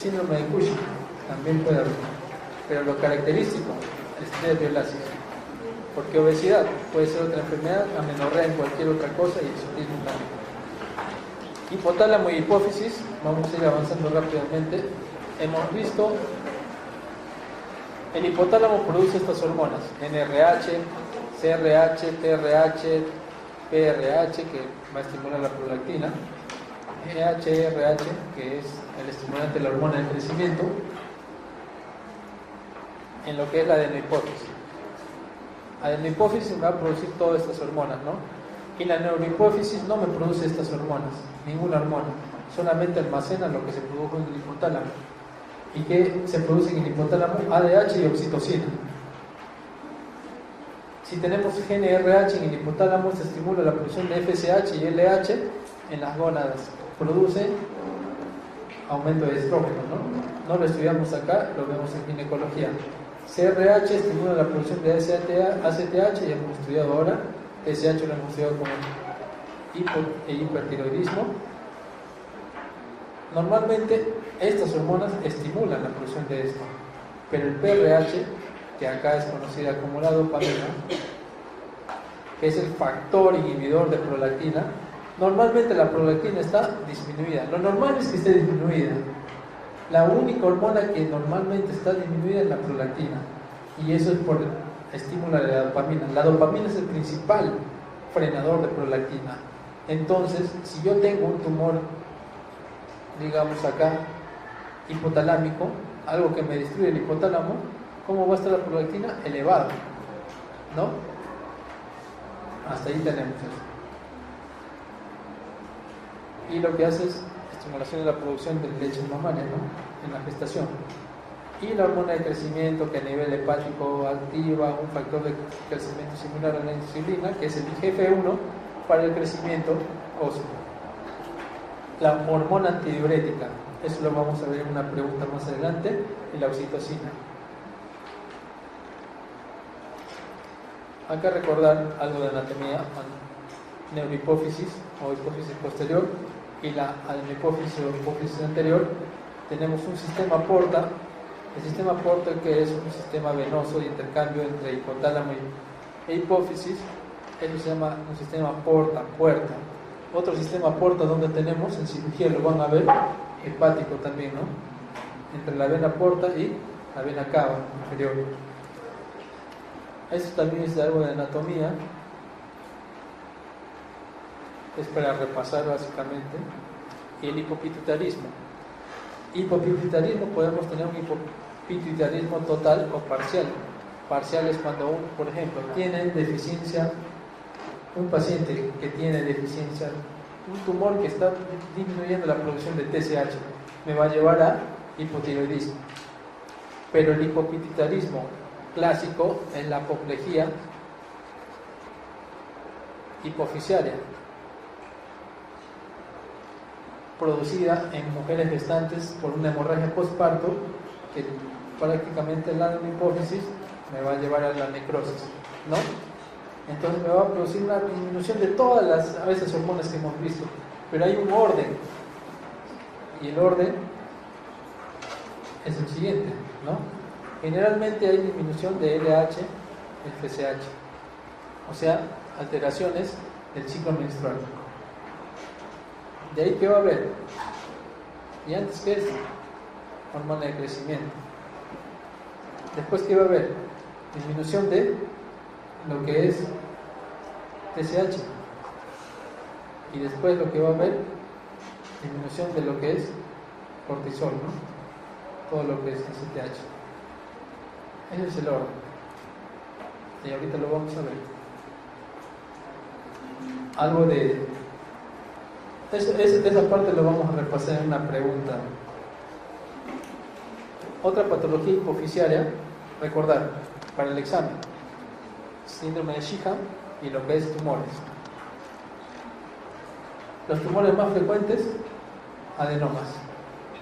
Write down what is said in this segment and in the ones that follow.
Síndrome de Cushing también puede haber, pero lo característico es estrés violáceo, porque obesidad puede ser otra enfermedad, amenorrea en cualquier otra cosa y el autismo también. Hipotálamo y hipófisis, vamos a ir avanzando rápidamente. Hemos visto, el hipotálamo produce estas hormonas, NRH, CRH, TRH, PRH, que va a estimular la prolactina, GHRH, que es el estimulante de la hormona del crecimiento, en lo que es la adenohipófisis. Adenohipófisis me va a producir todas estas hormonas, ¿no? Y la neurohipófisis no me produce estas hormonas, ninguna hormona, solamente almacena lo que se produjo en el hipotálamo. ¿Y qué se produce en el hipotálamo? ADH y oxitocina. Si tenemos GnRH en el hipotálamo, se estimula la producción de FSH y LH en las gónadas. Produce aumento de estrógeno, ¿no? No lo estudiamos acá, lo vemos en ginecología. CRH estimula la producción de ACTH, y hemos estudiado ahora. TSH lo hemos estudiado como hipertiroidismo. Normalmente estas hormonas estimulan la producción de esto, pero el PRH, que acá es conocida como la dopamina, que es el factor inhibidor de prolactina, normalmente la prolactina está disminuida. Lo normal es que esté disminuida. La única hormona que normalmente está disminuida es la prolactina, y eso es por estímulo de la dopamina. La dopamina es el principal frenador de prolactina. Entonces, si yo tengo un tumor, digamos acá, hipotalámico, algo que me destruye el hipotálamo, ¿cómo va a estar la prolactina? Elevada, ¿no? Hasta ahí tenemos eso. Y lo que hace es estimulación de la producción de leche mamaria, ¿no? En la gestación. Y la hormona de crecimiento, que a nivel hepático activa un factor de crecimiento similar a la insulina, que es el IGF-1 para el crecimiento óseo. La hormona antidiurética, eso lo vamos a ver en una pregunta más adelante, y la oxitocina. Acá recordar algo de anatomía, neurohipófisis o hipófisis posterior y la adenohipófisis o hipófisis anterior. Tenemos un sistema porta. El sistema porta, que es un sistema venoso de intercambio entre hipotálamo e hipófisis, eso se llama un sistema porta-puerta. Otro sistema porta donde tenemos, en cirugía lo van a ver, hepático también, ¿no? Entre la vena porta y la vena cava inferior. Esto también es algo de anatomía, es para repasar básicamente. Y el hipopituitarismo. Hipopituitarismo, podemos tener un hipopituitarismo total o parcial. Parcial es cuando, por ejemplo, tiene deficiencia, un paciente que tiene deficiencia, un tumor que está disminuyendo la producción de TSH, me va a llevar a hipotiroidismo. Pero el hipopituitarismo clásico es la apoplejía hipofisiaria, producida en mujeres gestantes por una hemorragia postparto, que prácticamente la hipófisis me va a llevar a la necrosis, ¿no? Entonces me va a producir una disminución de todas las a veces hormonas que hemos visto, pero hay un orden, y el orden es el siguiente, ¿no? Generalmente hay disminución de LH, FSH, o sea, alteraciones del ciclo menstrual. De ahí, ¿qué va a haber? Y antes que es hormona de crecimiento. Después, ¿qué va a haber? Disminución de lo que es TSH. Y después lo que va a haber, disminución de lo que es cortisol, ¿no? Todo lo que es ACTH. Ese es el orden. Y ahorita lo vamos a ver. Algo de... Esa parte lo vamos a repasar en una pregunta. Otra patología hipofisiaria, recordar, para el examen, síndrome de Sheehan y lo que es tumores. Los tumores más frecuentes, adenomas.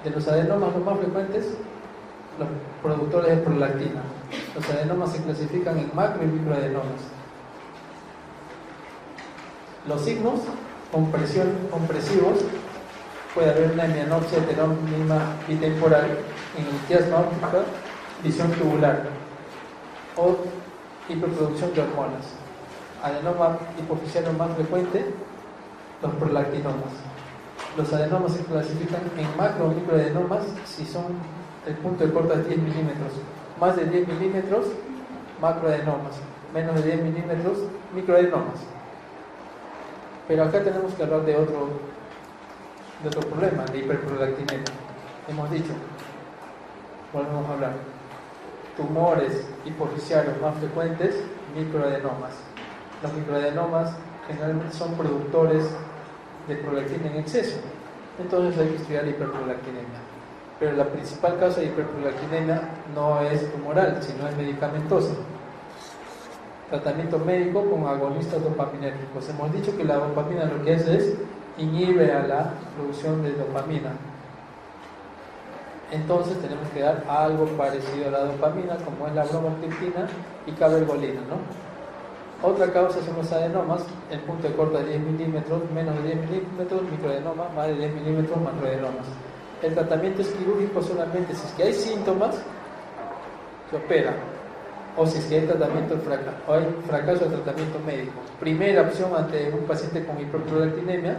De los adenomas los más frecuentes, los productores de prolactina. Los adenomas se clasifican en macro y microadenomas. Los signos compresivos puede haber una hemianopsia heterónima bitemporal en quiasma óptica, visión tubular o hiperproducción de hormonas. Adenoma hipoficiario más frecuente, los prolactinomas. Los adenomas se clasifican en macro o microadenomas si son el punto de corte de 10 milímetros. Más de 10 milímetros, macroadenomas. Menos de 10 milímetros, microadenomas. Pero acá tenemos que hablar de otro problema, de hiperprolactinemia. Hemos dicho, volvemos a hablar, tumores hipoficiarios más frecuentes, microadenomas. Los microadenomas generalmente son productores de prolactina en exceso, entonces hay que estudiar hiperprolactinemia. Pero la principal causa de hiperprolactinemia no es tumoral, sino es medicamentosa. Tratamiento médico con agonistas dopaminérgicos. Hemos dicho que la dopamina lo que hace es inhibe a la producción de dopamina. Entonces tenemos que dar algo parecido a la dopamina, como es la bromocriptina y cabergolina, ¿no? Otra causa son los adenomas, el punto de corte de 10 milímetros, menos de 10 milímetros, microadenoma, más de 10 milímetros, macroadenomas. El tratamiento es quirúrgico solamente si es que hay síntomas, se opera, o si es que hay tratamiento o hay fracaso de tratamiento médico. Primera opción ante un paciente con hiperprolactinemia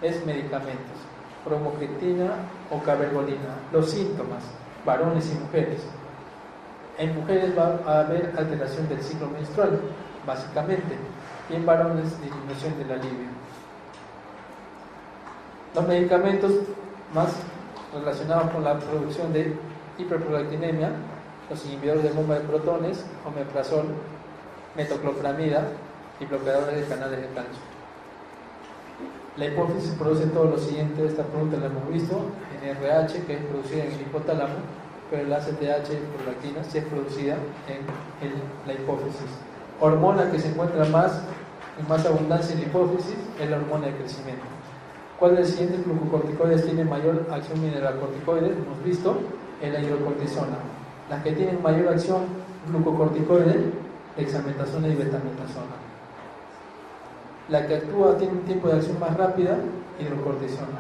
es medicamentos, bromocriptina o cabergolina. Los síntomas, varones y mujeres. En mujeres va a haber alteración del ciclo menstrual, básicamente, y en varones disminución de la libido. Los medicamentos más relacionados con la producción de hiperprolactinemia, los inhibidores de bomba de protones, omeprazol, metoclopramida y bloqueadores de canales de calcio. La hipófisis produce todo lo siguiente. Esta pregunta la hemos visto en RH, que es producida en el hipotálamo, pero la ACTH prolactina sí es producida en la hipófisis. Hormona que se encuentra en más abundancia en la hipófisis es la hormona de crecimiento. ¿Cuál de los siguientes glucocorticoides tiene mayor acción mineralocorticoide? Hemos visto en la hidrocortisona. Las que tienen mayor acción glucocorticoide, dexametasona y betametasona. La que actúa tiene un tiempo de acción más rápida, hidrocortisona.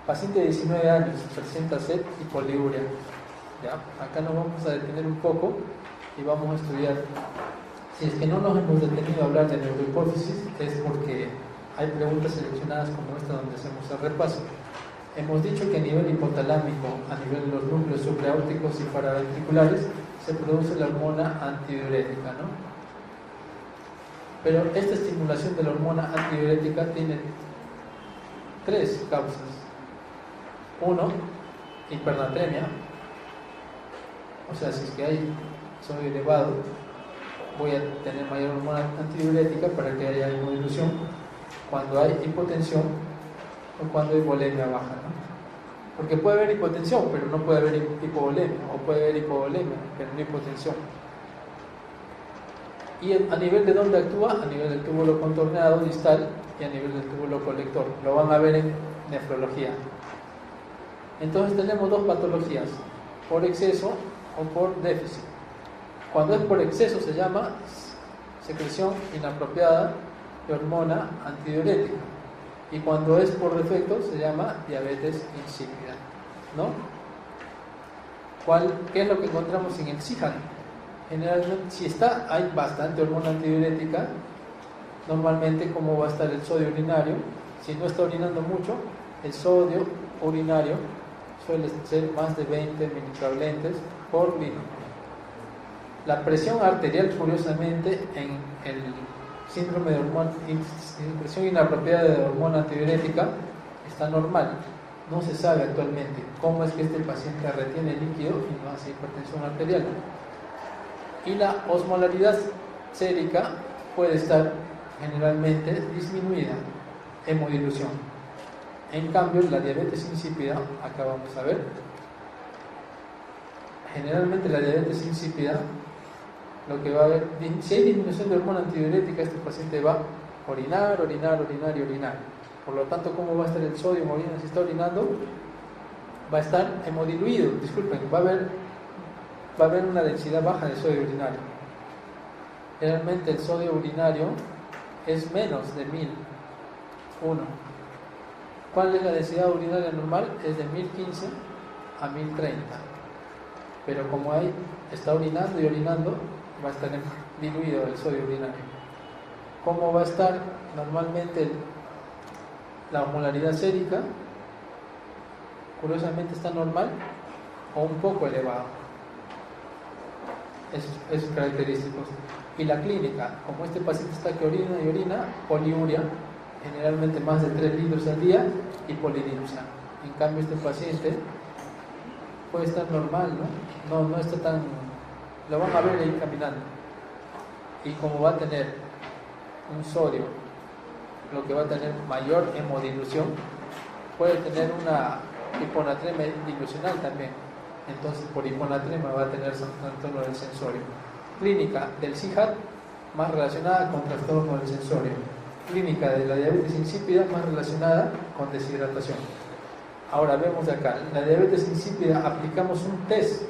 Paciente de 19 años, presenta sed y poliuria. ¿Ya? Acá nos vamos a detener un poco y vamos a estudiar. Si es que no nos hemos detenido a hablar de neurohipófisis, es porque hay preguntas seleccionadas como esta donde hacemos el repaso. Hemos dicho que a nivel hipotalámico, a nivel de los núcleos supraórticos y paraventriculares, se produce la hormona antidiurética, ¿no? Pero esta estimulación de la hormona antidiurética tiene tres causas. Uno, hipernatremia, o sea, si es que hay sodio elevado, voy a tener mayor hormona antidiurética para que haya hemodilución. Cuando hay hipotensión o cuando hay volemia baja, ¿no? Porque puede haber hipotensión, pero no puede haber hipovolemia, o puede haber hipovolemia, pero no hipotensión. ¿Y a nivel de dónde actúa? A nivel del túbulo contorneado distal y a nivel del túbulo colector. Lo van a ver en nefrología. Entonces tenemos dos patologías, por exceso o por déficit. Cuando es por exceso se llama secreción inapropiada de hormona antidiurética, y cuando es por defecto se llama diabetes insípida, ¿no? ¿Qué es lo que encontramos en el SIHAN? Generalmente, si hay bastante hormona antidiurética, normalmente, ¿cómo va a estar el sodio urinario? Si no está orinando mucho, el sodio urinario suele ser más de 20 microablentes por litro. La presión arterial, curiosamente, en el síndrome de presión inapropiada de hormona antidiurética está normal. No se sabe actualmente cómo es que este paciente retiene líquido y no hace hipertensión arterial. Y la osmolaridad sérica puede estar generalmente disminuida, hemodilución. En cambio, la diabetes insípida, acá vamos a ver, generalmente la diabetes insípida, lo que va a haber, si hay disminución de hormona antidiurética, este paciente va a orinar. Por lo tanto, ¿cómo va a estar el sodio en orina? Si está orinando, va a estar hemodiluido, va a haber una densidad baja de sodio urinario. Generalmente el sodio urinario es menos de 1000, ¿Cuál es la densidad urinaria normal? Es de 1015 a 1030. Pero como ahí está orinando y orinando, va a estar diluido el sodio urinario. ¿Cómo va a estar normalmente la osmolaridad sérica? Curiosamente está normal o un poco elevado. Esos característicos. Y la clínica, como este paciente está que orina y orina, poliuria, generalmente más de 3 litros al día, y polidipsia. En cambio este paciente puede estar normal, no está tan... Lo van a ver ahí caminando. Y como va a tener un sodio, lo que va a tener mayor hemodilución, puede tener una hiponatremia dilucional también. Entonces por hiponatremia va a tener trastorno del sensorio. Clínica del CIJAT más relacionada con trastorno del sensorio. Clínica de la diabetes insípida más relacionada con deshidratación. Ahora vemos acá, la diabetes insípida aplicamos un test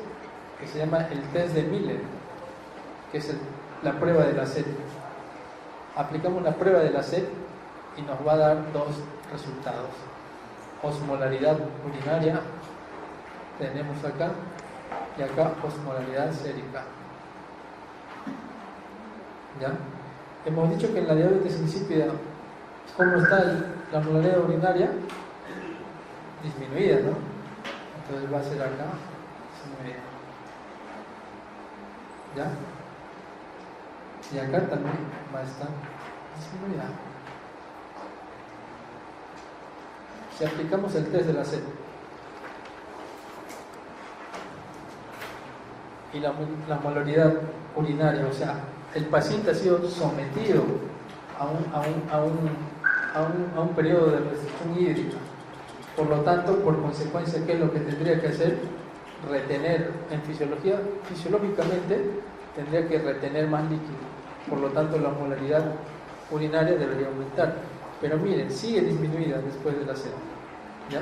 que se llama el test de Miller, que es la prueba de la sed. Aplicamos la prueba de la sed y nos va a dar dos resultados. Osmolaridad urinaria tenemos acá, y acá osmolaridad sérica. ¿Ya? Hemos dicho que en la diabetes insípida, ¿cómo está la osmolaridad urinaria? Disminuida, ¿no? Entonces va a ser acá disminuida. ¿Ya? Y acá también va a estar disminuida. Si aplicamos el test de la sed y la osmolaridad urinaria, o sea, el paciente ha sido sometido a un periodo de restricción hídrica. Por lo tanto, por consecuencia, ¿qué es lo que tendría que hacer? Retener, fisiológicamente tendría que retener más líquido. Por lo tanto, la osmolaridad urinaria debería aumentar. Pero miren, sigue disminuida después de la sed. ¿Ya?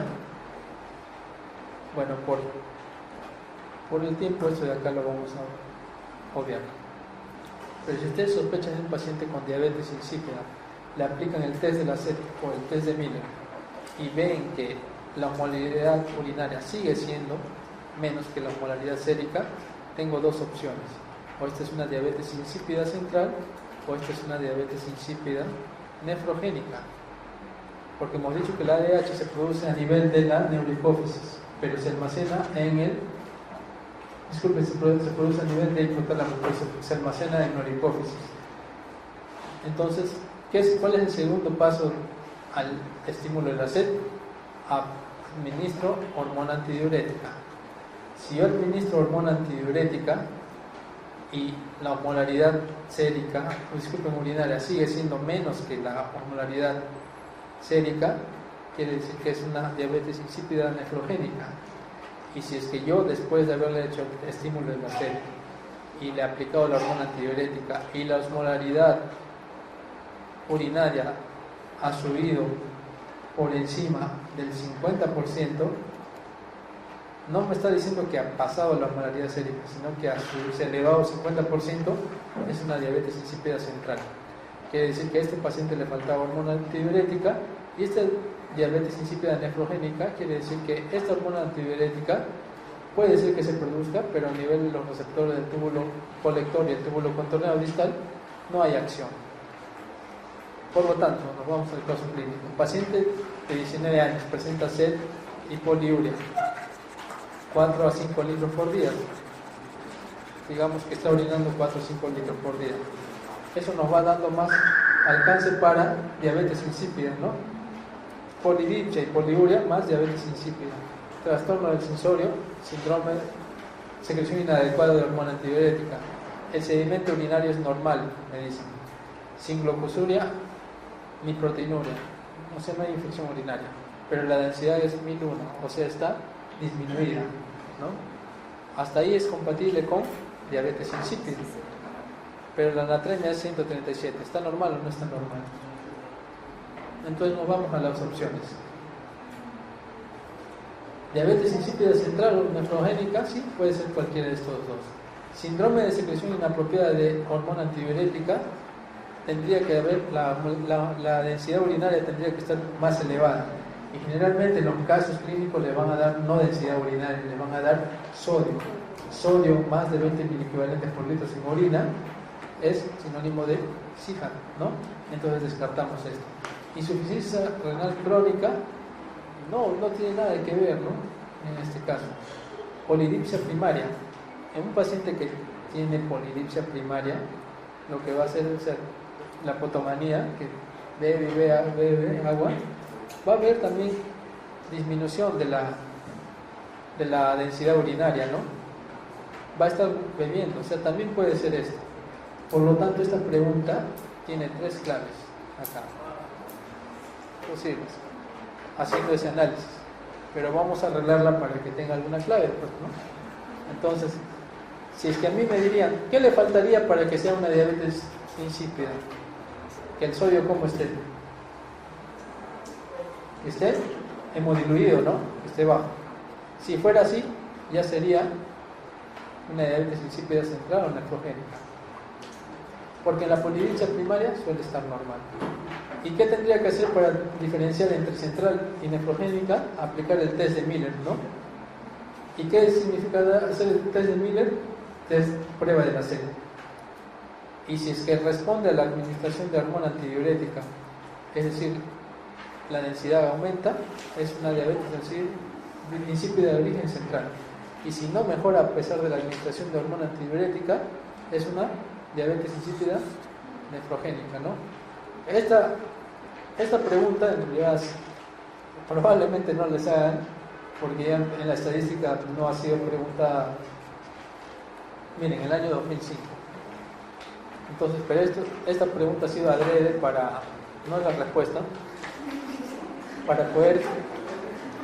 Bueno, por el tiempo, eso de acá lo vamos a obviar. Pero si ustedes sospechan de un paciente con diabetes insípida, le aplican el test de la sed o el test de Miller y ven que la osmolaridad urinaria sigue siendo menos que la osmolaridad sérica, tengo dos opciones. O esta es una diabetes insípida central o esta es una diabetes insípida nefrogénica. Porque hemos dicho que la ADH se produce a nivel de la neurohipófisis, pero se almacena se produce a nivel de hipotálamo, pero se almacena en neurohipófisis. Entonces, ¿cuál es el segundo paso al estímulo de la sed? Administro hormona antidiurética. Si yo administro hormona antidiurética y la osmolaridad urinaria sigue siendo menos que la osmolaridad sérica, quiere decir que es una diabetes insípida nefrogénica. Y si es que yo, después de haberle hecho el estímulo de la sed y le he aplicado la hormona antidiurética y la osmolaridad urinaria ha subido por encima del 50%, no me está diciendo que ha pasado la osmolaridad sérica, sino que se ha elevado 50%, es una diabetes insípida central. Quiere decir que a este paciente le faltaba hormona antidiurética, y esta diabetes insípida nefrogénica quiere decir que esta hormona antidiurética puede ser que se produzca, pero a nivel de los receptores del túbulo colector y el túbulo contorneado distal no hay acción. Por lo tanto, nos vamos al caso clínico. Un paciente de 19 años presenta sed y poliuria, 4 a 5 litros por día. Digamos que está orinando 4 o 5 litros por día. Eso nos va dando más alcance para diabetes insípida, ¿no? Polidipsia y poliuria más diabetes insípida. Trastorno del sensorio, síndrome, secreción inadecuada de hormona antidiurética. El sedimento urinario es normal, me dicen. Sin glucosuria ni proteinuria, o sea, no hay infección urinaria, pero la densidad es 1001, o sea, está disminuida, ¿no? Hasta ahí es compatible con diabetes insípida, pero la natremia es 137, ¿está normal o no está normal? Entonces nos vamos a las opciones. Diabetes insípida central o nefrogénica, sí, puede ser cualquiera de estos dos. Síndrome de secreción inapropiada de hormona antidiurética, tendría que haber la densidad urinaria tendría que estar más elevada. Y generalmente en los casos clínicos le van a dar no densidad urinaria, le van a dar sodio. Sodio más de 20 miliequivalentes por litro en orina es sinónimo de Sijam, ¿no? Entonces descartamos esto. Insuficiencia renal crónica no tiene nada que ver, ¿no? En este caso. Polidipsia primaria. En un paciente que tiene polidipsia primaria, lo que va a hacer es la potomanía, que bebe agua, va a haber también disminución de la densidad urinaria, ¿no? Va a estar bebiendo, o sea, también puede ser esto. Por lo tanto, esta pregunta tiene 3 claves acá posibles, haciendo ese análisis, pero vamos a arreglarla para que tenga alguna clave, pues, ¿no? Entonces, si es que a mí me dirían, ¿qué le faltaría para que sea una diabetes insípida? Que el sodio como esté, que esté hemodiluido, ¿no? Que esté bajo. Si fuera así, ya sería una diabetes insípida central o nefrogénica, porque en la polidipsia primaria suele estar normal. ¿Y qué tendría que hacer para diferenciar entre central y nefrogénica? Aplicar el test de Miller, ¿no? ¿Y qué significa hacer el test de Miller? Test prueba de la sed. Y si es que responde a la administración de hormona antidiurética, es decir, la densidad aumenta, es una diabetes insípida de origen central. Y si no mejora a pesar de la administración de hormona antidiurética, es una diabetes insípida nefrogénica, ¿no? Esta pregunta en realidad probablemente no les hagan, porque ya en la estadística no ha sido preguntada, miren, en el año 2005. Entonces, pero esta pregunta ha sido adrede para, no es la respuesta, para poder,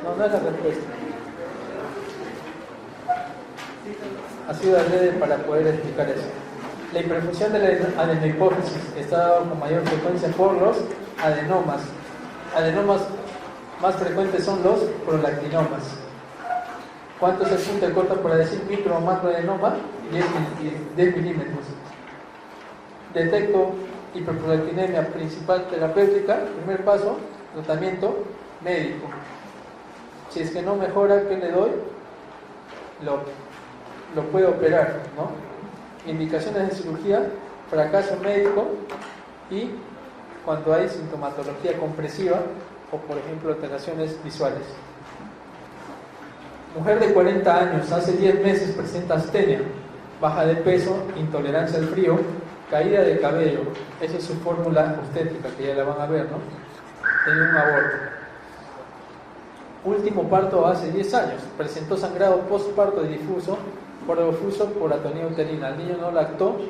no es la respuesta, ha sido adrede para poder explicar eso. La hiperfunción de la adenohipófisis está dada con mayor frecuencia por los adenomas. Adenomas más frecuentes son los prolactinomas. ¿Cuánto es el punto de corta para decir micro o macroadenoma? 10 milímetros. Detecto hiperprolactinemia principal terapéutica. Primer paso, tratamiento médico. Si es que no mejora, ¿qué le doy? Lo puedo operar, ¿no? Indicaciones de cirugía, fracaso médico y cuando hay sintomatología compresiva o, por ejemplo, alteraciones visuales. Mujer de 40 años, hace 10 meses presenta astenia, baja de peso, intolerancia al frío, caída de cabello. Esa es su fórmula obstétrica, que ya la van a ver, ¿no? Tiene un aborto. Último parto hace 10 años, presentó sangrado postparto difuso por atonía uterina. El niño no lactó.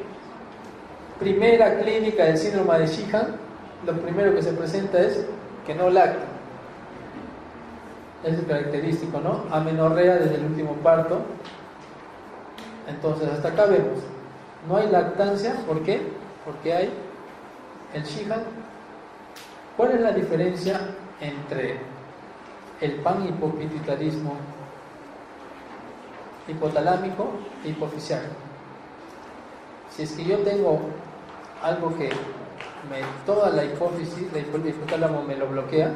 Primera clínica del síndrome de Sheehan, lo primero que se presenta es que no lacta. Es característico, ¿no? Amenorrea desde el último parto. Entonces, hasta acá vemos. No hay lactancia, ¿por qué? Porque hay el Sheehan. ¿Cuál es la diferencia entre el panhipopituitarismo hipotalámico e hipofisial? Si es que yo tengo algo que toda la hipófisis, el hipotálamo me lo bloquea,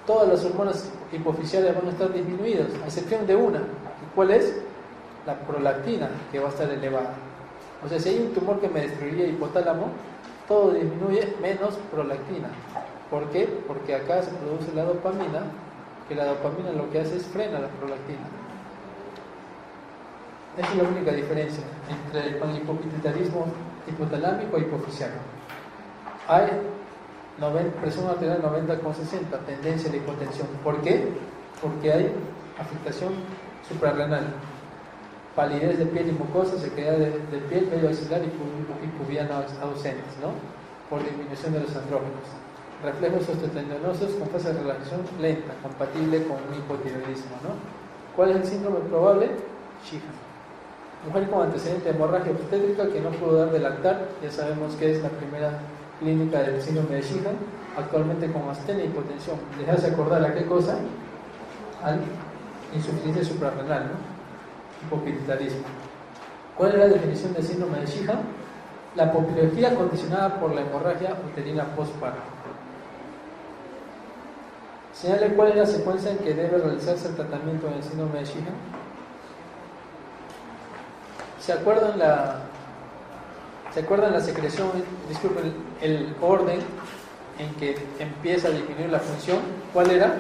todas las hormonas hipofisiales van a estar disminuidas, a excepción de una. ¿Cuál es? La prolactina, que va a estar elevada. O sea, si hay un tumor que me destruiría el hipotálamo, todo disminuye menos prolactina. ¿Por qué? Porque acá se produce la dopamina, que la dopamina lo que hace es frena la prolactina. Esa es la única diferencia entre el panhipopituitarismo hipotalámico e hipofisial. Hay presión arterial 90,60, tendencia a la hipotensión. ¿Por qué? Porque hay afectación suprarrenal, palidez de piel y mucosa, sequedad de piel, vello axilar y pubiana ausentes, ¿no? Por disminución de los andrógenos. Reflejos osteotendinosos con fase de relajación lenta, compatible con un hipotiroidismo, ¿no? ¿Cuál es el síndrome probable? Sheehan. Mujer con antecedente de hemorragia obstétrica que no pudo dar de lactar, ya sabemos que es la primera clínica del síndrome de Sheehan, actualmente con astenia y hipotensión. ¿Les hace acordar a qué cosa? Al insuficiencia suprarrenal, ¿no? Hipopituitarismo. ¿Cuál es la definición del síndrome de Sheehan? La papilología condicionada por la hemorragia uterina postparto. Señale cuál es la secuencia en que debe realizarse el tratamiento en el síndrome de Sheehan. ¿Se acuerdan la secreción, disculpen, el orden en que empieza a disminuir la función? ¿Cuál era?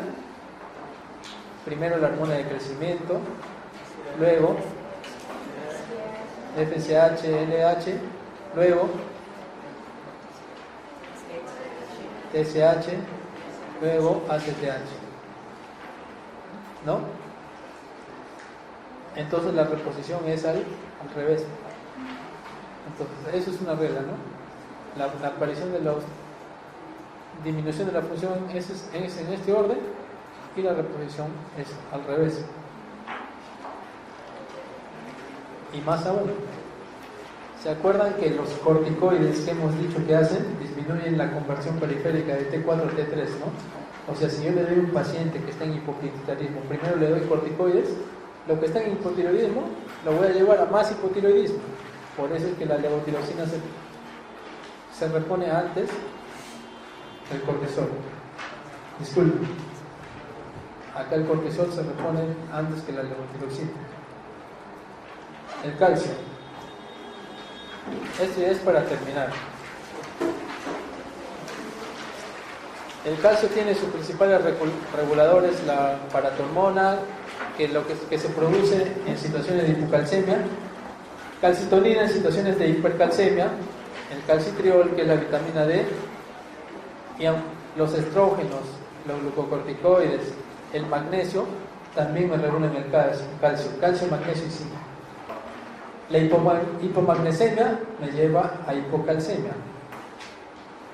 Primero la hormona de crecimiento, luego FSH, LH, luego TSH, luego ACTH, ¿no? Entonces la reposición es al revés. Entonces eso es una regla, ¿no? La aparición de la disminución de la función es en este orden y la reposición es al revés. Y más aún, ¿se acuerdan que los corticoides que hemos dicho que hacen disminuyen la conversión periférica de T4 a T3, ¿no? O sea, si yo le doy a un paciente que está en hipopituitarismo, primero le doy corticoides, lo que está en hipotiroidismo lo voy a llevar a más hipotiroidismo. Por eso es que la levotiroxina se repone antes del cortisol. Disculpen, acá el cortisol se repone antes que la levotiroxina. El calcio. Esto ya es para terminar. El calcio tiene sus principales reguladores, la paratormona, que es lo que se produce en situaciones de hipocalcemia, calcitonina en situaciones de hipercalcemia, el calcitriol, que es la vitamina D, y los estrógenos, los glucocorticoides, el magnesio, también me regulan el calcio, magnesio y zinc. La hipomagnesemia me lleva a hipocalcemia.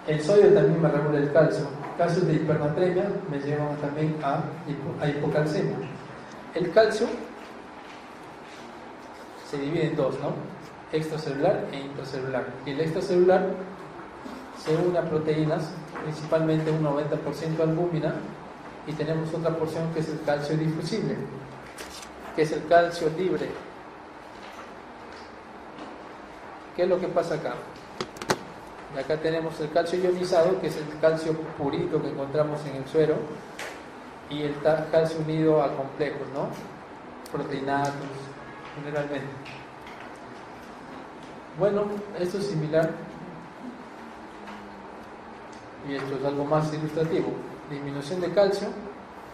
El sodio también me regula el calcio. Casos de hipernatremia me llevan también a hipocalcemia. El calcio se divide en dos, ¿no? Extracelular e intracelular. Y el extracelular se une a proteínas, principalmente un 90% albúmina, y tenemos otra porción que es el calcio difusible, que es el calcio libre. ¿Qué es lo que pasa acá? Y acá tenemos el calcio ionizado, que es el calcio purito que encontramos en el suero, y el calcio unido a complejos, ¿no? Proteinatos, generalmente. Bueno, esto es similar, y esto es algo más ilustrativo. Disminución de calcio,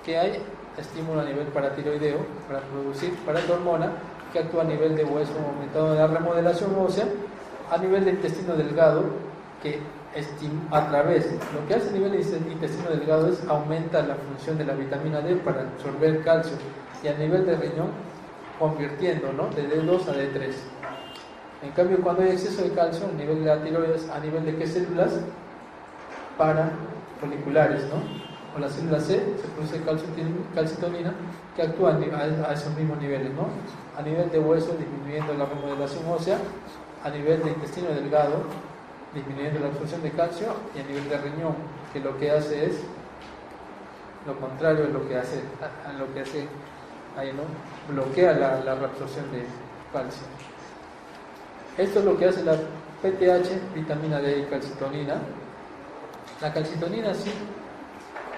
que hay estímulo a nivel paratiroideo para producir paratormona, que actúa a nivel de hueso aumentado de la remodelación ósea, a nivel del intestino delgado, que a través, lo que hace a nivel del intestino delgado es aumenta la función de la vitamina D para absorber calcio, y a nivel de riñón convirtiendo, ¿no?, de D2 a D3. En cambio, cuando hay exceso de calcio, a nivel de la tiroides, a nivel de qué células, para foliculares, ¿no? O la célula C se produce calcitonina, que actúa a esos mismos niveles, ¿no? A nivel de hueso, disminuyendo la remodelación ósea, a nivel de intestino delgado, disminuyendo la absorción de calcio, y a nivel de riñón, que lo que hace es lo contrario de lo que hace ahí, ¿no? Bloquea la reabsorción de calcio. Esto es lo que hace la PTH, vitamina D y calcitonina. La calcitonina sí,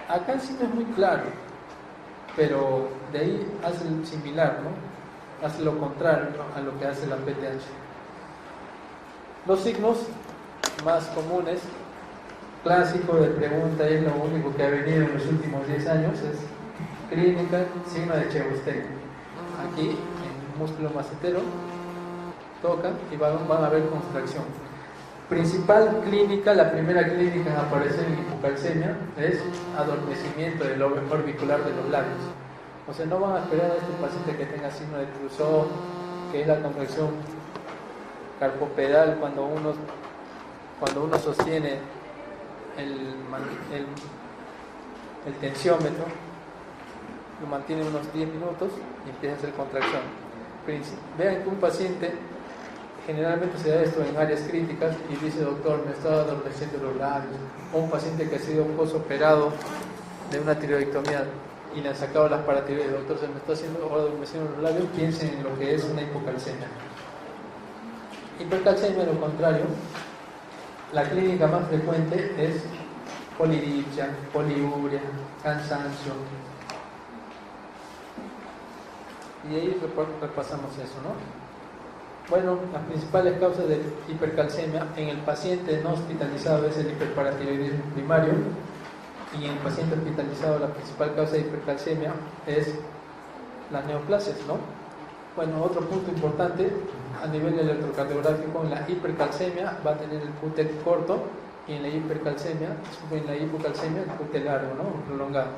acá sí no es muy claro, pero de ahí hace el similar, ¿no? Hace lo contrario a lo que hace la PTH. Los signos más comunes, clásico de pregunta, es lo único que ha venido en los últimos 10 años, es clínica, signo de Chebyshev. Aquí, en el músculo macetero, toca y van a ver contracción. Principal clínica, la primera clínica en aparecer en hipocalcemia es adormecimiento del lobo orbicular de los labios. O sea, no van a esperar a este paciente que tenga signo de Trousseau, que es la contracción carpopedal cuando uno sostiene el tensiómetro, lo mantiene unos 10 minutos y empieza a hacer contracción. Vean que un paciente, generalmente se da esto en áreas críticas y dice: doctor, me está adormeciendo los labios. O un paciente que ha sido posoperado de una tiroidectomía y le han sacado las paratiroides: doctor, se me está haciendo adormeciendo los labios. Piensen en lo que es una hipocalcemia. Hipercalcemia, lo contrario, la clínica más frecuente es polidipsia, poliuria, cansancio. Y ahí repasamos eso, ¿no? Bueno, las principales causas de hipercalcemia en el paciente no hospitalizado es el hiperparatiroidismo primario, y en el paciente hospitalizado la principal causa de hipercalcemia es las neoplasias, ¿no? Bueno, otro punto importante a nivel electrocardiográfico, en la hipercalcemia va a tener el QT corto, y en la hipocalcemia el QT largo, ¿no? Prolongado.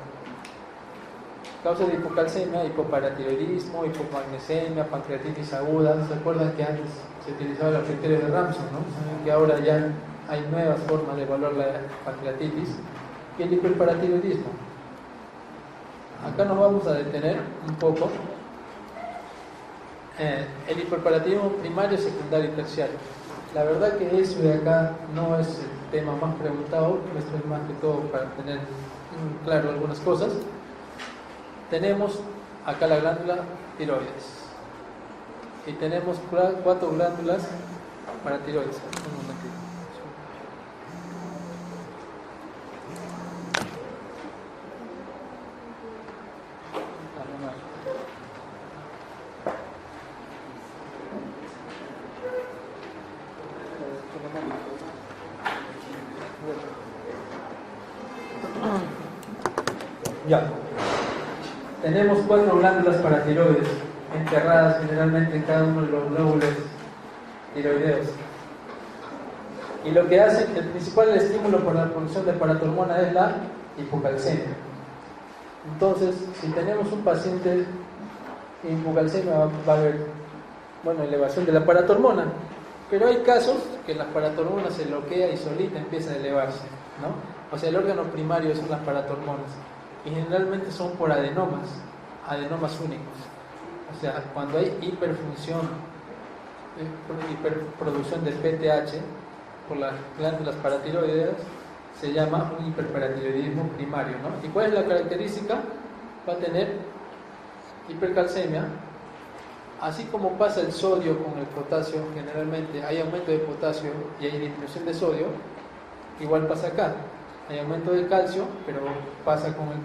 Causas de hipocalcemia: hipoparatiroidismo, hipomagnesemia, pancreatitis aguda. ¿Se acuerdan que antes se utilizaba el criterio de Ramsay, ¿no? Saben que ahora ya hay nuevas formas de evaluar la pancreatitis. Y el hiperparatiroidismo. Acá nos vamos a detener un poco. El hiperparatiroidismo primario, secundario y terciario. La verdad que eso de acá no es el tema más preguntado, esto es más que todo para tener claro algunas cosas. Tenemos acá la glándula tiroides y tenemos 4 glándulas paratiroides. Un momentito. Ya. Tenemos 4 glándulas paratiroides enterradas generalmente en cada uno de los lóbulos tiroideos. Y lo que hace, el principal estímulo para la producción de paratormona es la hipocalcemia. Entonces, si tenemos un paciente en hipocalcemia, va a haber, bueno, elevación de la paratormona. Pero hay casos que la paratormona se bloquea y solita empieza a elevarse, ¿no? O sea, el órgano primario son las paratormonas. Y generalmente son por adenomas únicos. O sea, cuando hay hiperfunción, hiperproducción de PTH por las glándulas paratiroideas, se llama un hiperparatiroidismo primario, ¿no? ¿Y cuál es la característica? Va a tener hipercalcemia. Así como pasa el sodio con el potasio, generalmente hay aumento de potasio y hay disminución de sodio, igual pasa acá. Hay aumento de calcio, pero pasa con el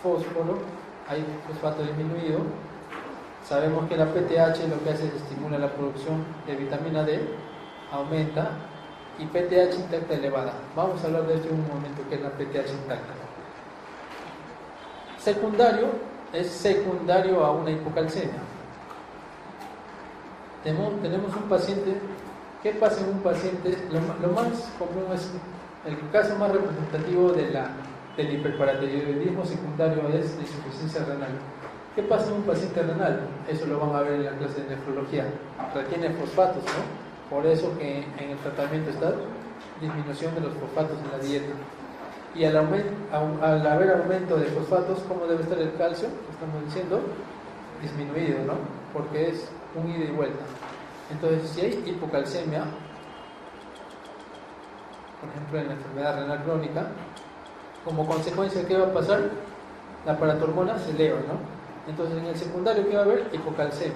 fósforo, hay fosfato disminuido. Sabemos que la PTH lo que hace es estimular la producción de vitamina D, aumenta, y PTH intacta elevada. Vamos a hablar de esto en un momento, que es la PTH intacta. Secundario es secundario a una hipocalcemia. Tenemos un paciente. ¿Qué pasa en un paciente? Lo más común es, el caso más representativo del hiperparatiroidismo secundario es la insuficiencia renal. ¿Qué pasa en un paciente renal? Eso lo van a ver en la clase de nefrología. Retiene fosfatos, ¿no? Por eso que en el tratamiento está disminución de los fosfatos en la dieta. Y al haber aumento de fosfatos, ¿cómo debe estar el calcio? Estamos diciendo disminuido, ¿no? Porque es un ida y vuelta. Entonces, si hay hipocalcemia, por ejemplo en la enfermedad renal crónica, como consecuencia, ¿qué va a pasar? La paratormona se eleva, ¿no? Entonces, en el secundario, ¿qué va a haber? Hipocalcemia.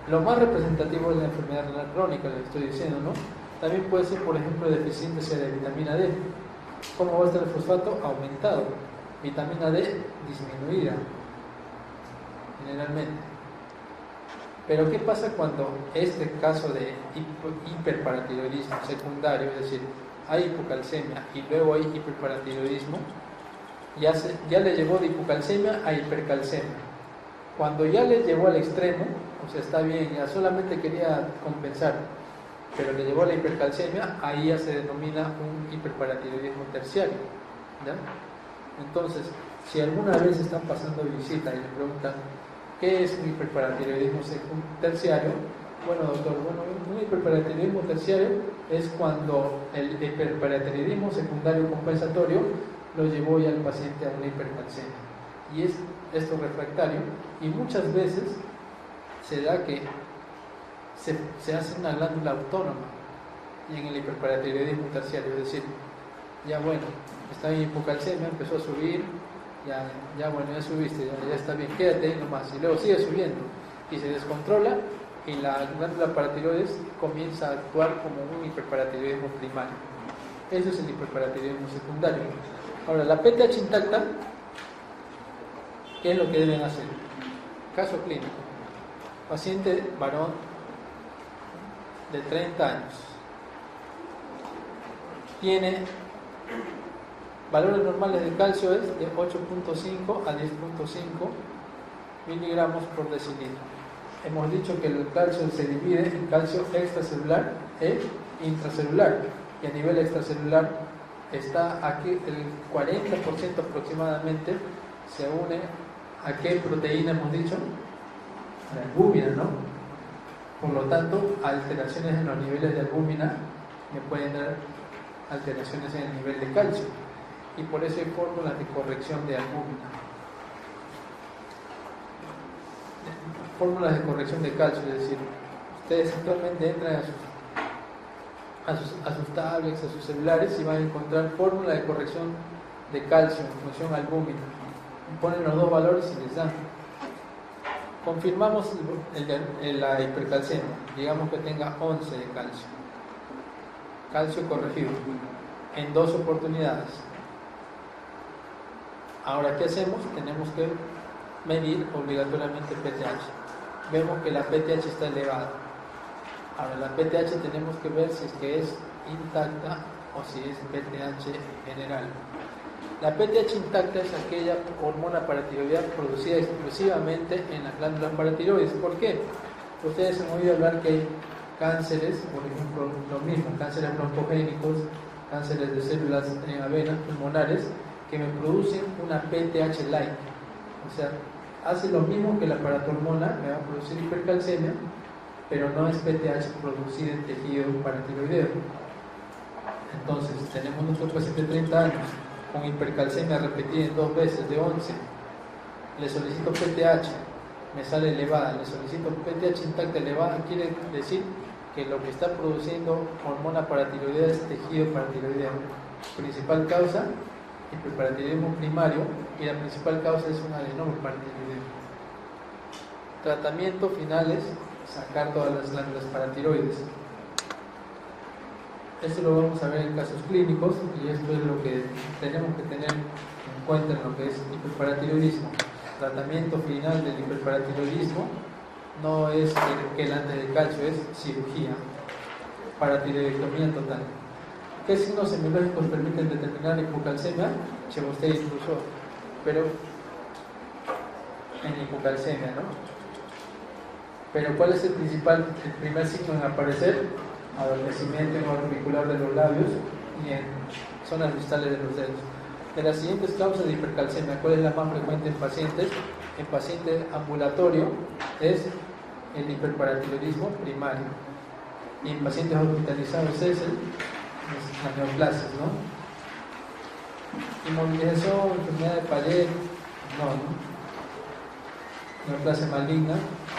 Lo más representativo es la enfermedad renal crónica, les estoy diciendo, ¿no? También puede ser, por ejemplo, deficiencia de vitamina D. ¿Cómo va a estar el fosfato? Aumentado. Vitamina D disminuida, generalmente. Pero ¿qué pasa cuando este caso de hiperparatiroidismo secundario, es decir, hay hipocalcemia y luego hay hiperparatiroidismo, ya le llevó de hipocalcemia a hipercalcemia? Cuando ya le llevó al extremo, o sea, está bien, ya solamente quería compensar, pero le llevó a la hipercalcemia, ahí ya se denomina un hiperparatiroidismo terciario, ¿ya? Entonces, si alguna vez están pasando visita y le preguntan ¿qué es un hiperparatiroidismo terciario? Bueno, doctor, un hiperparatiroidismo terciario es cuando el hiperparatiroidismo secundario compensatorio lo llevó ya al paciente a una hipercalcemia. Y es esto refractario, y muchas veces se da que se hace una glándula autónoma y en el hiperparatiroidismo terciario, es decir, ya bueno, está en hipocalcemia, empezó a subir, ya bueno, ya subiste, ya está bien, quédate ahí nomás, y luego sigue subiendo y se descontrola, y la glándula paratiroides comienza a actuar como un hiperparatiroidismo primario. Eso es el hiperparatiroidismo secundario. Ahora, la PTH intacta, ¿qué es lo que deben hacer? Caso clínico. Paciente varón de 30 años. Tiene valores normales de calcio es de 8.5 a 10.5 miligramos por decilitro. Hemos dicho que el calcio se divide en calcio extracelular e intracelular, y a nivel extracelular está aquí el 40% aproximadamente se une a qué proteína hemos dicho, a la albúmina, ¿no? Por lo tanto, alteraciones en los niveles de albúmina me pueden dar alteraciones en el nivel de calcio, y por eso hay fórmulas de corrección de albúmina. Fórmulas de corrección de calcio, es decir, ustedes actualmente entran a sus tablets, a sus celulares, y van a encontrar fórmula de corrección de calcio en función albúmina. Ponen los dos valores y les dan. Confirmamos la hipercalcemia, digamos que tenga 11 de calcio. Calcio corregido en 2 oportunidades. Ahora, ¿qué hacemos? Tenemos que medir obligatoriamente PTH. Vemos que la PTH está elevada. Ahora, la PTH tenemos que ver si es que es intacta o si es PTH general. La PTH intacta es aquella hormona paratiroidea producida exclusivamente en las glándulas paratiroides. ¿Por qué? Ustedes han oído hablar que hay cánceres, por ejemplo, lo mismo, cánceres broncogénicos, cánceres de células en avenas pulmonares, que me producen una PTH-like. O sea, hace lo mismo que la paratormona, me va a producir hipercalcemia, pero no es PTH producida en tejido paratiroideo. Entonces, tenemos nuestro paciente de 30 años con hipercalcemia repetida en 2 veces de 11. Le solicito PTH, me sale elevada. Le solicito PTH intacta elevada, quiere decir que lo que está produciendo hormona paratiroidea es tejido paratiroideo. Principal causa, hiperparatiroidismo primario, y la principal causa es un adenoma paratiroideo. Tratamiento final es sacar todas las glándulas paratiroides. Esto lo vamos a ver en casos clínicos, y esto es lo que tenemos que tener en cuenta en lo que es hiperparatiroidismo. Tratamiento final del hiperparatiroidismo no es quelante de calcio, es cirugía, paratiroidectomía total. ¿Qué signos semiológicos permiten determinar hipocalcemia? Chebostey incluso, pero en hipocalcemia, ¿no? Pero ¿cuál es el primer signo en aparecer? Adormecimiento en el auricular de los labios y en zonas distales de los dedos. De las siguientes causas de hipercalcemia, ¿cuál es la más frecuente en pacientes? En paciente ambulatorio es el hiperparatiroidismo primario, y en pacientes hospitalizados es las neoplasias, ¿no? Inmovilización, enfermedad de Paget, no. Neoplasia maligna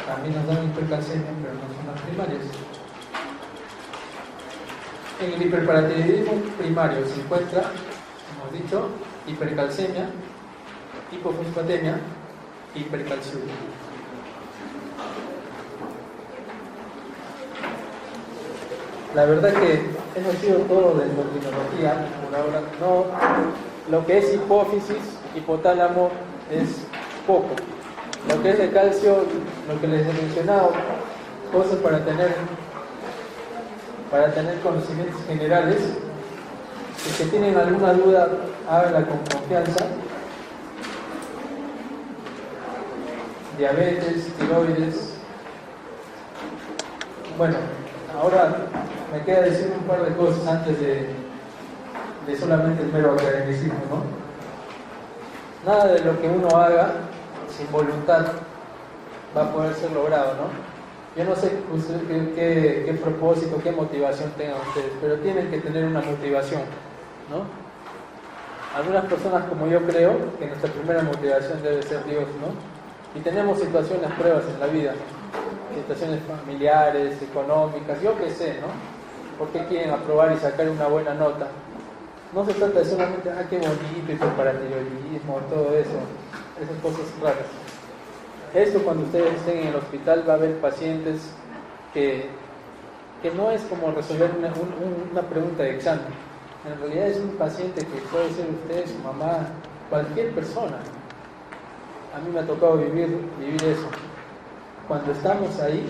también nos dan hipercalcemia, pero no son las primarias. En el hiperparatiroidismo primario se encuentra, hemos dicho, hipercalcemia, hipofosfatemia, hipercalciuria. La verdad que hemos sido todo de endocrinología por ahora. No, lo que es hipófisis, hipotálamo es poco. Lo que es de calcio, lo que les he mencionado, cosas para tener conocimientos generales. Si que tienen alguna duda, háganla con confianza. Diabetes, tiroides. Bueno, ahora me queda decir un par de cosas antes de solamente el mero academicismo, ¿no? Nada de lo que uno haga sin voluntad va a poder ser logrado, ¿no? Yo no sé qué propósito, qué motivación tengan ustedes, pero tienen que tener una motivación, ¿no? Algunas personas, como yo, creo que nuestra primera motivación debe ser Dios, ¿no? Y tenemos situaciones, pruebas en la vida, situaciones familiares, económicas, yo qué sé, ¿no? ¿Por qué quieren aprobar y sacar una buena nota? No se trata de solamente, qué bonito, hiperparatiroidismo, todo eso, esas cosas raras. Esto, cuando ustedes estén en el hospital, va a haber pacientes que no es como resolver una pregunta de examen. En realidad es un paciente que puede ser usted, su mamá, cualquier persona. A mí me ha tocado vivir eso. Cuando estamos ahí,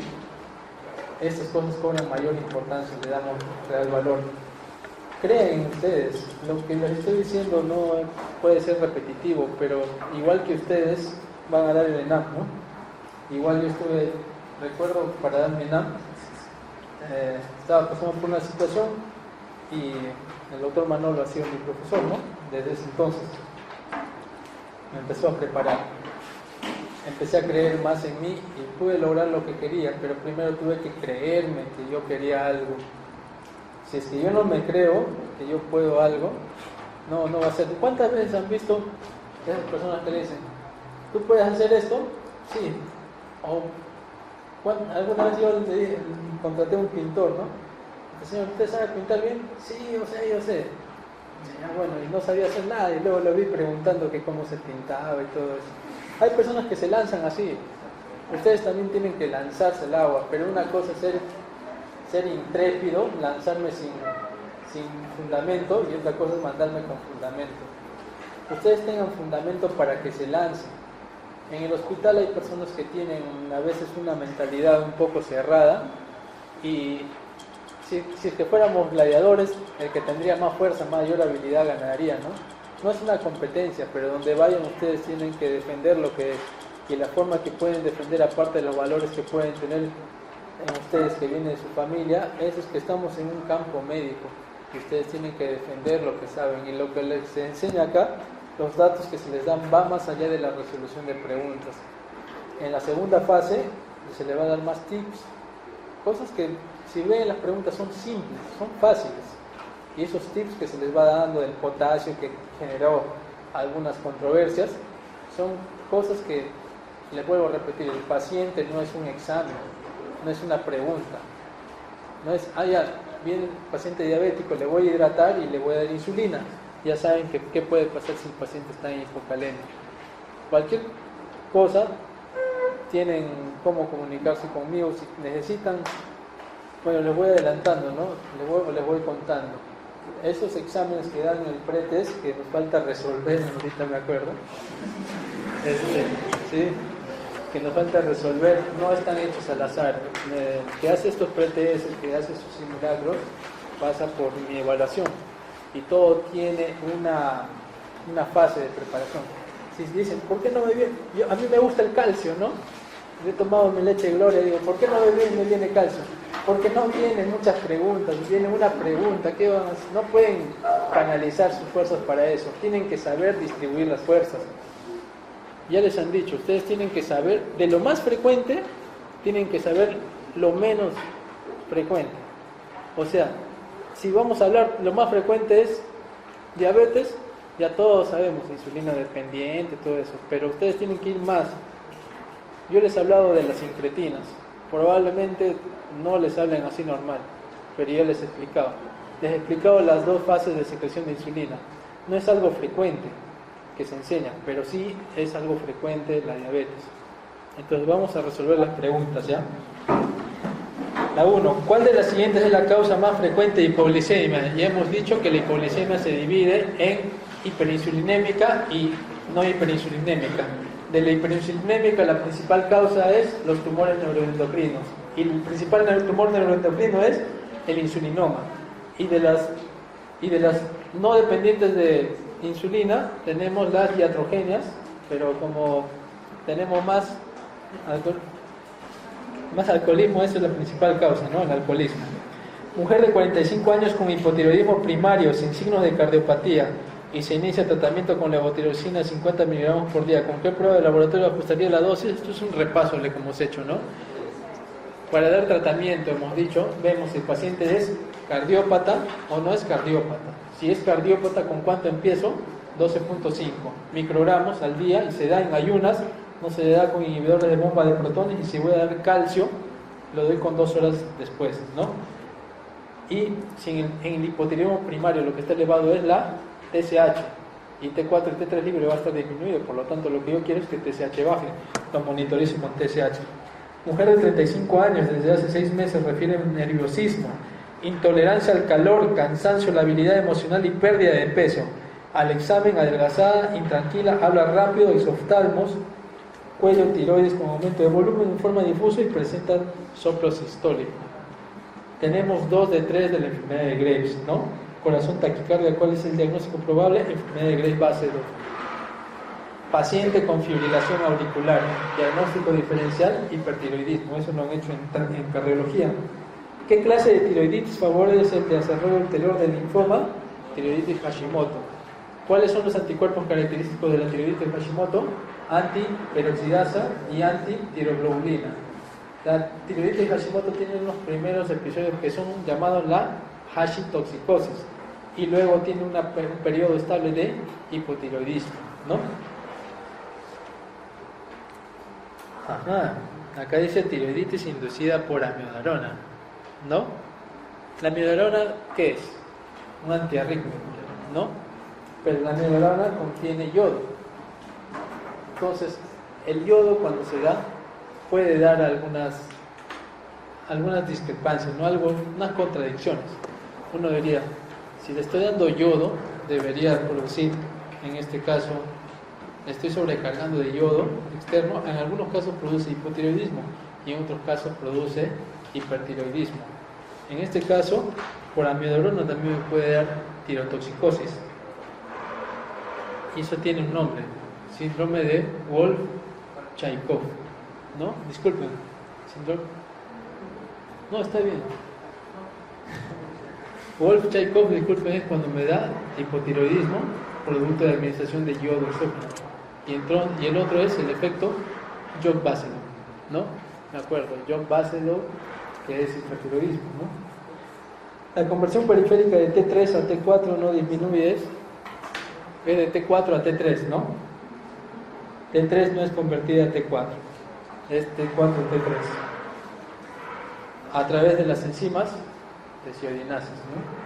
estas cosas cobran mayor importancia, le damos real valor. Creen ustedes, lo que les estoy diciendo no puede ser repetitivo, pero igual que ustedes van a dar el ENAM, ¿no? Igual yo recuerdo para dar mi ENAM, estaba pasando por una situación y el doctor Manolo ha sido mi profesor, ¿no? Desde ese entonces me empezó a preparar, empecé a creer más en mí y pude lograr lo que quería, pero primero tuve que creerme que yo quería algo. Si es que yo no me creo que yo puedo algo, no va a ser. ¿Cuántas veces han visto esas personas que le dicen, ¿tú puedes hacer esto? Sí. O alguna vez yo le dije, contraté a un pintor, ¿no? Señor, ¿usted sabe pintar bien? Sí, yo sé. Bueno, y no sabía hacer nada, y luego lo vi preguntando que cómo se pintaba y todo eso. Hay personas que se lanzan así. Ustedes también tienen que lanzarse al agua, pero una cosa es ser intrépido, lanzarme sin fundamento, y otra cosa es mandarme con fundamento. Ustedes tengan fundamento para que se lancen. En el hospital hay personas que tienen a veces una mentalidad un poco cerrada, y si es que fuéramos gladiadores, el que tendría más fuerza, mayor habilidad ganaría, ¿no? No es una competencia, pero donde vayan ustedes tienen que defender lo que es, y la forma que pueden defender, aparte de los valores que pueden tener en ustedes que vienen de su familia, es que estamos en un campo médico y ustedes tienen que defender lo que saben, y lo que les enseña acá, los datos que se les dan va más allá de la resolución de preguntas. En la segunda fase se le va a dar más tips, cosas que si ven las preguntas son simples, son fáciles, y esos tips que se les va dando del potasio que generó algunas controversias son cosas que, les vuelvo a repetir, el paciente no es un examen, no es una pregunta, no es, ya, viene el paciente diabético, le voy a hidratar y le voy a dar insulina. Ya saben qué puede pasar si el paciente está en hipocalemia. Cualquier cosa, tienen cómo comunicarse conmigo, si necesitan, bueno, les voy adelantando, ¿no? Les voy contando. Esos exámenes que dan en el pretest, que nos falta resolver, ahorita me acuerdo, ¿sí? Que nos falta resolver, no están hechos al azar. El que hace estos pretest, el que hace sus simulacros, pasa por mi evaluación, y todo tiene una fase de preparación. Si dicen, ¿por qué no me viene? A mí me gusta el calcio, ¿no? Yo he tomado mi leche de Gloria, digo, ¿por qué no me viene calcio? Porque no vienen muchas preguntas, viene una pregunta, ¿qué van a hacer? No pueden canalizar sus fuerzas para eso, tienen que saber distribuir las fuerzas. Ya les han dicho, ustedes tienen que saber, de lo más frecuente, tienen que saber lo menos frecuente. O sea, si vamos a hablar, lo más frecuente es diabetes, ya todos sabemos, insulina dependiente, todo eso, pero ustedes tienen que ir más. Yo les he hablado de las incretinas, probablemente no les hablen así normal, pero yo les he explicado. Les he explicado las dos fases de secreción de insulina. No es algo frecuente que se enseña, pero sí es algo frecuente la diabetes. Entonces vamos a resolver las preguntas, ¿ya? La 1. ¿Cuál de las siguientes es la causa más frecuente de hipoglicemia? Ya hemos dicho que la hipoglicemia se divide en hiperinsulinémica y no hiperinsulinémica. De la hiperinsulinémica, la principal causa es los tumores neuroendocrinos, y el principal tumor neuroendocrino es el insulinoma. Y de las no dependientes de insulina tenemos las iatrogenias, pero como tenemos más alcoholismo, esa es la principal causa, ¿no? El alcoholismo. Mujer de 45 años con hipotiroidismo primario sin signos de cardiopatía y se inicia tratamiento con levotiroxina 50 miligramos por día. ¿Con qué prueba de laboratorio ajustaría la dosis? Esto es un repaso que hemos hecho, ¿no? Para dar tratamiento, hemos dicho, vemos si el paciente es cardiópata o no es cardiópata. Si es cardiópata, ¿con cuánto empiezo? 12.5 microgramos al día, y se da en ayunas, no se le da con inhibidores de bomba de protones, y si voy a dar calcio, lo doy con 2 horas después, ¿no? Y si en el hipotiroidismo primario lo que está elevado es la TSH, y T4 y T3 libre va a estar disminuido, por lo tanto lo que yo quiero es que TSH baje, lo monitorizo con TSH. Mujer de 35 años, desde hace 6 meses refiere nerviosismo Intolerancia al calor, cansancio, labilidad emocional y pérdida de peso. Al examen, adelgazada, intranquila, habla rápido, exoftalmos, cuello, tiroides con aumento de volumen en forma difusa y presenta soplo sistólico. Tenemos 2 de 3 de la enfermedad de Graves, ¿no? Corazón, taquicardia, ¿cuál es el diagnóstico probable? Enfermedad de Graves base 2. Paciente con fibrilación auricular, diagnóstico diferencial, hipertiroidismo. Eso lo han hecho en cardiología. ¿Qué clase de tiroiditis favorece el desarrollo ulterior del linfoma? Tiroiditis Hashimoto. ¿Cuáles son los anticuerpos característicos de la tiroiditis Hashimoto? Antiperoxidasa y antitiroglobulina. La tiroiditis Hashimoto tiene unos primeros episodios que son llamados la hashitoxicosis y luego tiene un periodo estable de hipotiroidismo, ¿no? Ajá, acá dice tiroiditis inducida por amiodarona, ¿no? La amiodarona, ¿qué es? Un antiarrítmico, ¿no? Pero la amiodarona contiene yodo. Entonces, el yodo cuando se da puede dar algunas discrepancias, ¿no? Unas contradicciones. Uno diría, si le estoy dando yodo, debería producir, en este caso, le estoy sobrecargando de yodo externo, en algunos casos produce hipotiroidismo y en otros casos produce hipertiroidismo. En este caso, por amiodarona también me puede dar tirotoxicosis. Y eso tiene un nombre, síndrome de Wolff-Chaikoff, ¿no? Disculpen, síndrome. No, está bien. Wolff-Chaikoff, disculpen, es cuando me da hipotiroidismo producto de administración de yodo exógeno. Y el otro es el efecto Jock-Basedow, ¿no? Me acuerdo, Jock-Basedow, que es hipertiroidismo, ¿no? La conversión periférica de T3 a T4 no disminuye, es de T4 a T3, ¿no? T3 no es convertida a T4, es T4 a T3. A través de las enzimas desiodinases, ¿no?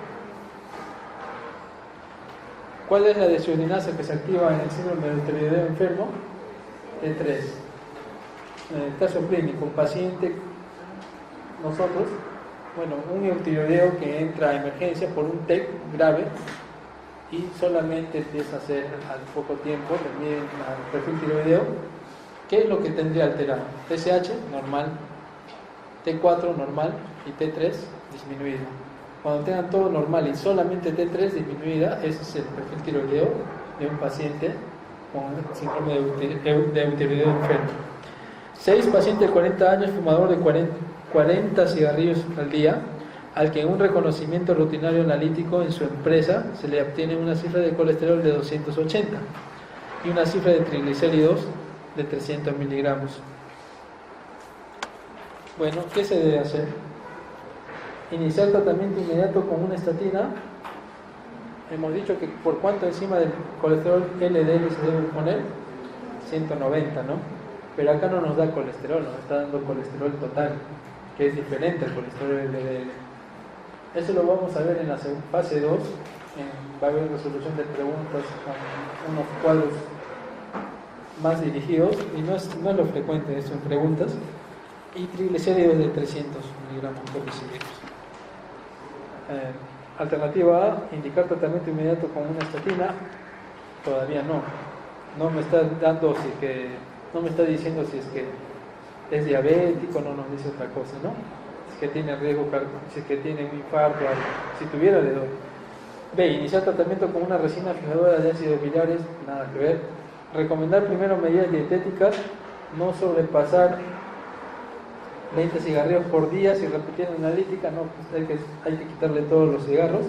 ¿Cuál es la desiodinasa que se activa en el síndrome del tiroideo enfermo? T3. En el caso clínico, un paciente, nosotros, bueno, un eutiroideo que entra a emergencia por un TEC grave y solamente empieza a hacer al poco tiempo, le miden el perfil tiroideo. ¿Qué es lo que tendría alterado? TSH normal, T4 normal y T3 disminuido. Cuando tengan todo normal y solamente T3 disminuida, ese es el perfil tiroideo de un paciente con síndrome de eutiroideo enfermo. 6 pacientes de 40 años, fumador de 40 cigarrillos al día, al que en un reconocimiento rutinario analítico en su empresa se le obtiene una cifra de colesterol de 280 y una cifra de triglicéridos de 300 miligramos. Bueno, ¿qué se debe hacer? Iniciar tratamiento inmediato con una estatina. Hemos dicho que por cuánto encima del colesterol LDL se debe poner, 190, ¿no? Pero acá no nos da colesterol, nos está dando colesterol total, que es diferente al colesterol LDL. Eso lo vamos a ver en la fase 2, va a haber resolución de preguntas con unos cuadros más dirigidos, y no es lo frecuente eso en preguntas, y triglicéridos de 300 miligramos por decilitros. Alternativa A, indicar tratamiento inmediato con una estatina. Todavía no me está dando, no me está diciendo si es que es diabético, no nos dice otra cosa, ¿no? Si es que tiene riesgo, si es que tiene un infarto, si tuviera le doy. B, iniciar tratamiento con una resina fijadora de ácidos biliares, nada que ver. Recomendar primero medidas dietéticas, no sobrepasar 20 cigarrillos por día. Si repitieron analítica, no, pues hay que quitarle todos los cigarros.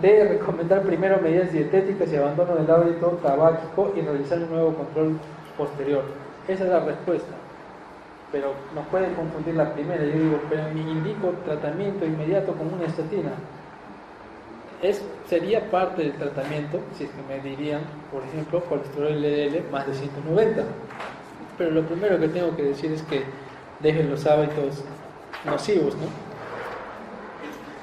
D, recomendar primero medidas dietéticas y abandono del hábito tabáquico y realizar un nuevo control posterior. Esa es la respuesta, pero nos puede confundir la primera. Yo digo, pero me indico tratamiento inmediato con una estatina. Sería parte del tratamiento si es que me dirían, por ejemplo, colesterol LDL más de 190. Pero lo primero que tengo que decir es que dejen los hábitos nocivos, ¿no?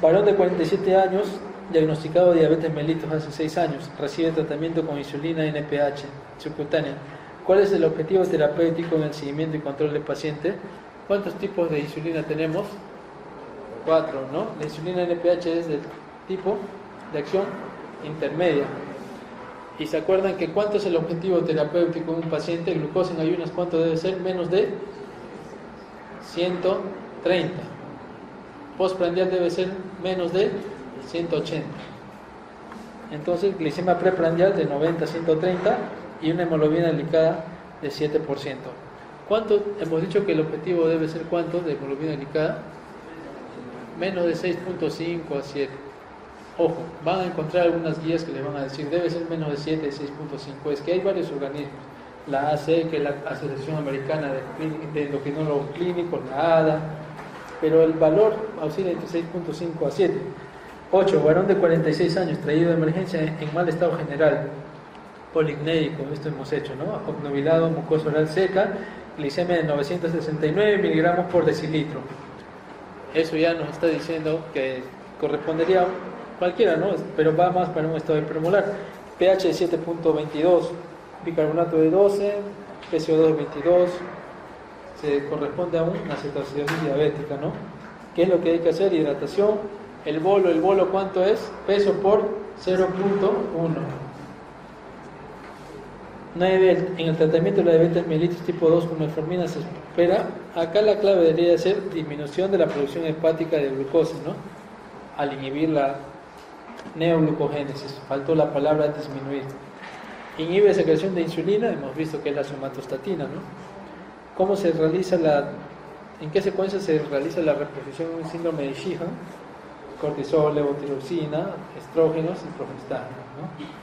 Varón de 47 años, diagnosticado de diabetes mellitus hace 6 años, recibe tratamiento con insulina NPH subcutánea. ¿Cuál es el objetivo terapéutico en el seguimiento y control del paciente? ¿Cuántos tipos de insulina tenemos? 4, ¿no? La insulina NPH es del tipo de acción intermedia. Y se acuerdan que ¿cuánto es el objetivo terapéutico en un paciente? Glucosa en ayunas, ¿cuánto debe ser? Menos de 130. Postprandial debe ser menos de 180. Entonces, glicemia preprandial de 90 a 130 y una hemoglobina glicada de 7%. ¿Cuánto? Hemos dicho que el objetivo debe ser ¿cuánto de hemoglobina glicada? Menos de 6.5 a 7. Ojo, van a encontrar algunas guías que les van a decir debe ser menos de 7, 6.5. Es que hay varios organismos, la AC, que es la Asociación Americana de Endocrinólogos Clínicos, la ADA, pero el valor oscila entre 6.5 a 7. 8. Varón de 46 años, traído de emergencia en mal estado general, policnéico, esto hemos hecho, ¿no? Obnubilado, mucosa oral seca, glicemia de 969 miligramos por decilitro. Eso ya nos está diciendo que correspondería a cualquiera, ¿no? Pero va más para un estado hipermolar. pH de 7.22, bicarbonato de 12, PCO2 de 22, se corresponde a una cetoacidosis diabética, ¿no? ¿Qué es lo que hay que hacer? Hidratación. El bolo, ¿cuánto es? Peso por 0.1. 9. En el tratamiento de la diabetes mellitus tipo 2 con metformina se espera. Acá la clave debería ser disminución de la producción hepática de glucosa, ¿no? Al inhibir la neoglucogénesis. Faltó la palabra disminuir. Inhibe secreción de insulina, hemos visto que es la somatostatina, ¿no? ¿Cómo se realiza en qué secuencia se realiza la reposición en un síndrome de Sheehan? Cortisol, levotiroxina, estrógenos y progestano, ¿no?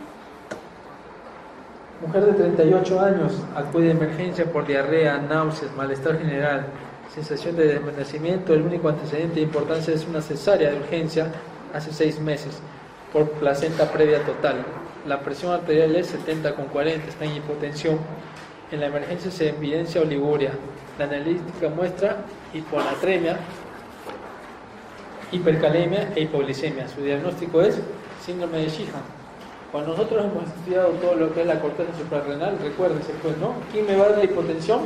Mujer de 38 años acude a emergencia por diarrea, náuseas, malestar general, sensación de desvanecimiento. El único antecedente de importancia es una cesárea de urgencia hace 6 meses por placenta previa total. La presión arterial es 70/40, está en hipotensión. En la emergencia se evidencia oliguria. La analítica muestra hiponatremia, hipercalemia e hipoglicemia. Su diagnóstico es síndrome de Sheehan. Cuando nosotros hemos estudiado todo lo que es la corteza suprarrenal, recuérdense pues, ¿no? ¿Quién me va a dar hipotensión?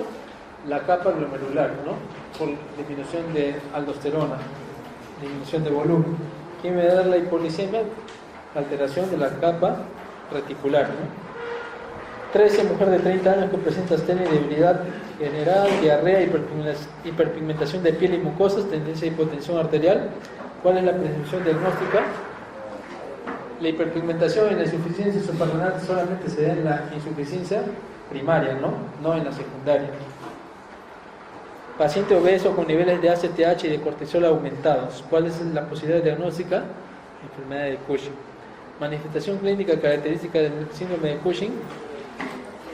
La capa glomerular, ¿no? Por disminución de aldosterona, disminución de volumen. ¿Quién me va a dar la hipoglicemia? Alteración de la capa reticular, ¿no? 13. Mujer de 30 años que presenta astenia y debilidad general, diarrea, hiperpigmentación de piel y mucosas, tendencia a hipotensión arterial. ¿Cuál es la prescripción diagnóstica? La hiperpigmentación y la insuficiencia suprarrenal solamente se da en la insuficiencia primaria, no en la secundaria. Paciente obeso con niveles de ACTH y de cortisol aumentados. ¿Cuál es la posibilidad diagnóstica? Enfermedad de Cushing. Manifestación clínica característica del síndrome de Cushing: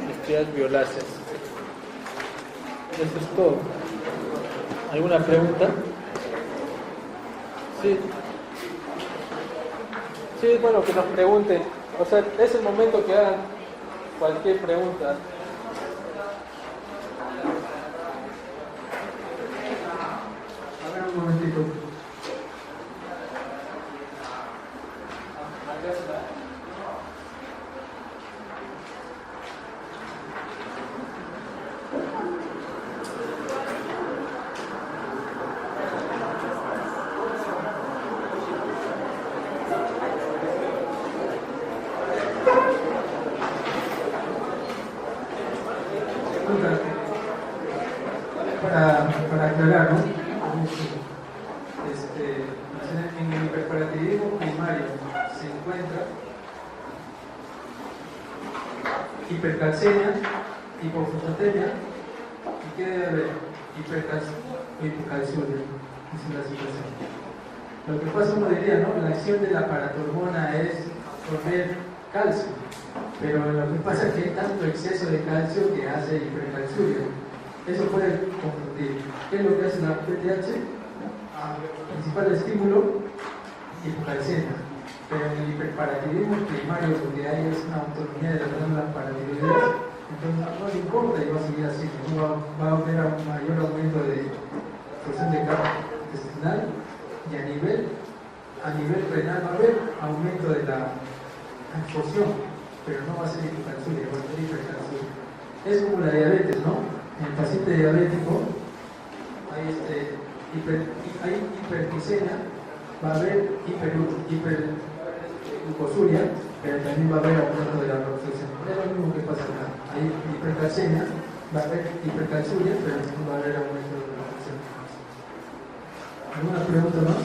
estrias violáceas. Eso es todo. ¿Alguna pregunta? Sí. Sí, bueno, que nos pregunten. O sea, es el momento que hagan cualquier pregunta. A ver, un momentito. Para aclarar, ¿no? En el hiperparatiditismo primario se encuentra hipercalcemia, hipofosfatemia, y ¿qué debe haber? Hipocalciuria. Esa es la situación. Lo que pasa, uno diría, ¿no? La acción de la paratormona es absorber calcio, pero lo que pasa es que hay tanto exceso de calcio que hace hipercalciuria. Eso puede confundir. ¿Qué es lo que hace la PTH? Principal estímulo, hipocalcemia. Pero en el hiperparatiditismo primario, porque hay una autonomía de las glándulas paratiroideas, entonces no le importa y va a seguir así. No va a haber un mayor aumento de porción de capa intestinal, y a nivel renal va a haber aumento de la absorción, pero no va a ser hipocalciuria, va a ser hipercalciuria. Es como la diabetes, ¿no? En el paciente diabético hay hay hiperglicemia, va a haber hiperglucosuria, pero también va a haber aumento de la producción. Es lo mismo que pasa acá. Hay hipercalcemia, va a haber hipercalciuria, pero también va a haber aumento de la producción. ¿Alguna pregunta más?